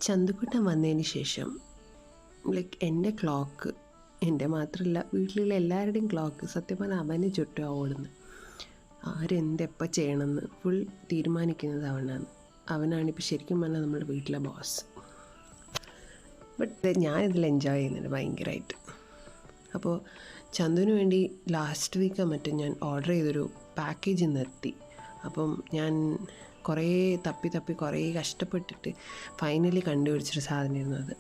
ചന്തുക്കുട്ടൻ വന്നതിന് ശേഷം എൻ്റെ ക്ലോക്ക്, എൻ്റെ മാത്രമല്ല വീട്ടിലുള്ള എല്ലാവരുടെയും ക്ലോക്ക് സത്യം പറഞ്ഞാൽ അവന് ചുറ്റും ഓടുന്നു. ആരെന്തെപ്പോൾ ചെയ്യണമെന്ന് ഫുൾ തീരുമാനിക്കുന്നത് അവനാണ്. അവനാണിപ്പോൾ ശരിക്കും പറഞ്ഞാൽ നമ്മുടെ വീട്ടിലെ ബോസ്. ബട്ട് ഞാനിതിൽ എൻജോയ് ചെയ്യുന്നുണ്ട് ഭയങ്കരമായിട്ട്. അപ്പോൾ ചന്തുവിന് വേണ്ടി ലാസ്റ്റ് വീക്ക് മറ്റും ഞാൻ ഓർഡർ ചെയ്തൊരു പാക്കേജ് നിർത്തി. അപ്പം ഞാൻ കുറേ തപ്പി കുറേ കഷ്ടപ്പെട്ടിട്ട് ഫൈനലി കണ്ടുപിടിച്ചൊരു സാധനമായിരുന്നു അത്.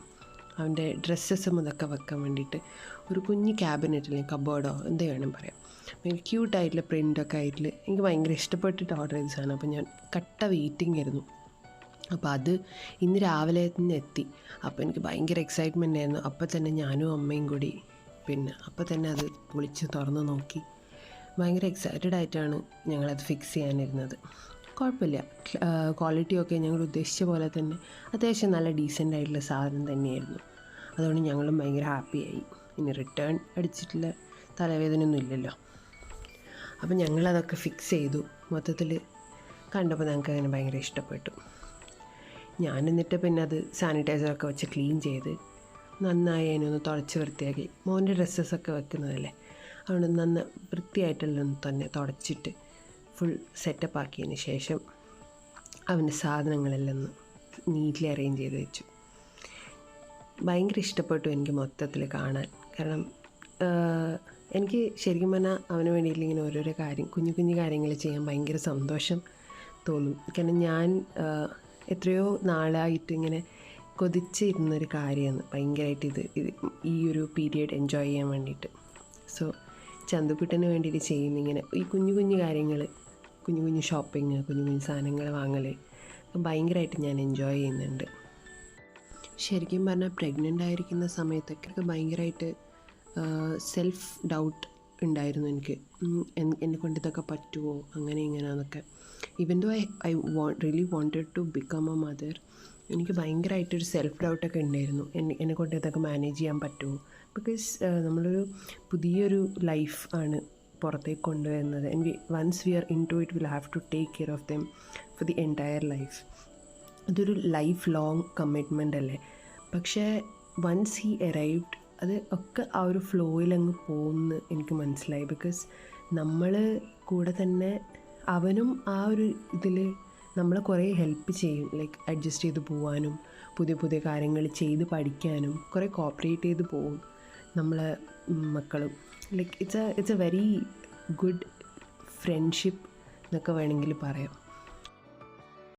അവൻ്റെ ഡ്രസ്സസും അതൊക്കെ വെക്കാൻ വേണ്ടിയിട്ട് ഒരു കുഞ്ഞ് ക്യാബിനറ്റ് അല്ലെങ്കിൽ കബോർഡോ എന്ത് വേണം പറയാം. എനിക്ക് ക്യൂട്ടായിട്ടുള്ള പ്രിൻ്റൊക്കെ ആയിട്ടുള്ള എനിക്ക് ഭയങ്കര ഇഷ്ടപ്പെട്ടിട്ട് ഓർഡർ ചെയ്ത സാധനം. അപ്പോൾ ഞാൻ കട്ട വെയിറ്റിംഗ് ആയിരുന്നു. അപ്പോൾ അത് ഇന്ന് രാവിലെ തന്നെ എത്തി. അപ്പോൾ എനിക്ക് ഭയങ്കര എക്സൈറ്റ്മെൻ്റ് ആയിരുന്നു. അപ്പോൾ തന്നെ ഞാനും അമ്മയും കൂടി അപ്പോൾ തന്നെ അത് പൊളിച്ച് തുറന്ന് നോക്കി ഭയങ്കര എക്സൈറ്റഡ് ആയിട്ടാണ് ഞങ്ങളത് ഫിക്സ് ചെയ്യാനിരുന്നത്. കുഴപ്പമില്ല, ക്വാളിറ്റിയൊക്കെ ഞങ്ങൾ ഉദ്ദേശിച്ച പോലെ തന്നെ അത്യാവശ്യം നല്ല ഡീസൻ്റ് ആയിട്ടുള്ള സാധനം തന്നെയായിരുന്നു. അതുകൊണ്ട് ഞങ്ങളും ഭയങ്കര ഹാപ്പിയായി. ഇനി റിട്ടേൺ അടിച്ചിട്ടുള്ള തലവേദനയൊന്നും ഇല്ലല്ലോ. അപ്പോൾ ഞങ്ങളതൊക്കെ ഫിക്സ് ചെയ്തു. മൊത്തത്തിൽ കണ്ടപ്പോൾ ഞങ്ങൾക്ക് അങ്ങനെ ഭയങ്കര ഇഷ്ടപ്പെട്ടു. ഞാൻ എന്നിട്ട് അത് സാനിറ്റൈസറൊക്കെ വെച്ച് ക്ലീൻ ചെയ്ത് നന്നായി അതിനൊന്ന് തുടച്ച് വൃത്തിയാക്കി. മോൻ്റെ ഡ്രസ്സസൊക്കെ വെക്കുന്നതല്ലേ, അതുകൊണ്ട് വൃത്തിയായിട്ടുള്ള തന്നെ തുടച്ചിട്ട് ഫുൾ സെറ്റപ്പ് ആക്കിയതിന് ശേഷം അവൻ്റെ സാധനങ്ങളെല്ലാം ഒന്ന് നീറ്റ്ലി അറേഞ്ച് ചെയ്ത് വെച്ചു. ഭയങ്കര ഇഷ്ടപ്പെട്ടു എനിക്ക് മൊത്തത്തിൽ കാണാൻ. കാരണം എനിക്ക് ശരിക്കും പറഞ്ഞാൽ അവന് വേണ്ടിയിട്ട് ഇങ്ങനെ ഓരോരോ കുഞ്ഞു കുഞ്ഞു കാര്യങ്ങൾ ചെയ്യാൻ ഭയങ്കര സന്തോഷം തോന്നും. കാരണം ഞാൻ എത്രയോ നാളായിട്ട് ഇങ്ങനെ കൊതിച്ചിരുന്നൊരു കാര്യമാണ് ഭയങ്കരമായിട്ട് ഈ ഒരു പീരിയഡ് എൻജോയ് ചെയ്യാൻ വേണ്ടിയിട്ട്. സോ ചന്തുക്കുട്ടന് വേണ്ടിയിട്ട് ചെയ്യുന്ന ഇങ്ങനെ ഈ കുഞ്ഞു കുഞ്ഞു കാര്യങ്ങൾ, കുഞ്ഞു കുഞ്ഞു ഷോപ്പിങ്, കുഞ്ഞു കുഞ്ഞു സാധനങ്ങൾ വാങ്ങൽ ഭയങ്കരമായിട്ട് ഞാൻ എൻജോയ് ചെയ്യുന്നുണ്ട്. ശരിക്കും പറഞ്ഞാൽ പ്രഗ്നൻ്റ് ആയിരിക്കുന്ന സമയത്തൊക്കെ ഭയങ്കരമായിട്ട് സെൽഫ് ഡൗട്ട് ഉണ്ടായിരുന്നു എനിക്ക്. എന്നെ കൊണ്ട് ഇതൊക്കെ പറ്റുമോ അങ്ങനെ ഇങ്ങനെയെന്നൊക്കെ. Even though I really wanted to become a mother, എനിക്ക് ഭയങ്കരമായിട്ടൊരു സെൽഫ് ഡൗട്ടൊക്കെ ഉണ്ടായിരുന്നു. എന്നെ കൊണ്ട് ഇതൊക്കെ മാനേജ് ചെയ്യാൻ പറ്റുമോ. ബിക്കോസ് നമ്മളൊരു പുതിയൊരു ലൈഫ് ആണ് പുറത്തേക്ക് കൊണ്ടുവരുന്നത്. And once we are into it will have to take care of them for the entire life. അതൊരു ലൈഫ് ലോങ് കമ്മിറ്റ്മെൻ്റ് അല്ലേ. പക്ഷേ വൺസ് ഹി അറൈവ്ഡ് അത് ഒക്കെ ആ ഒരു ഫ്ലോയിലങ്ങ് പോകുമെന്ന് എനിക്ക് മനസ്സിലായി. ബിക്കോസ് നമ്മൾ കൂടെ തന്നെ അവനും ആ ഒരു ഇതിൽ നമ്മളെ കുറേ ഹെൽപ്പ് ചെയ്യും. ലൈക്ക് അഡ്ജസ്റ്റ് ചെയ്ത് പോകാനും പുതിയ പുതിയ കാര്യങ്ങൾ ചെയ്ത് പഠിക്കാനും കുറേ കോപ്പറേറ്റ് ചെയ്ത് പോകും നമ്മളെ മക്കളും. Like it's A very good friendship എന്നൊക്കെ വേണമെങ്കിൽ പറയാം.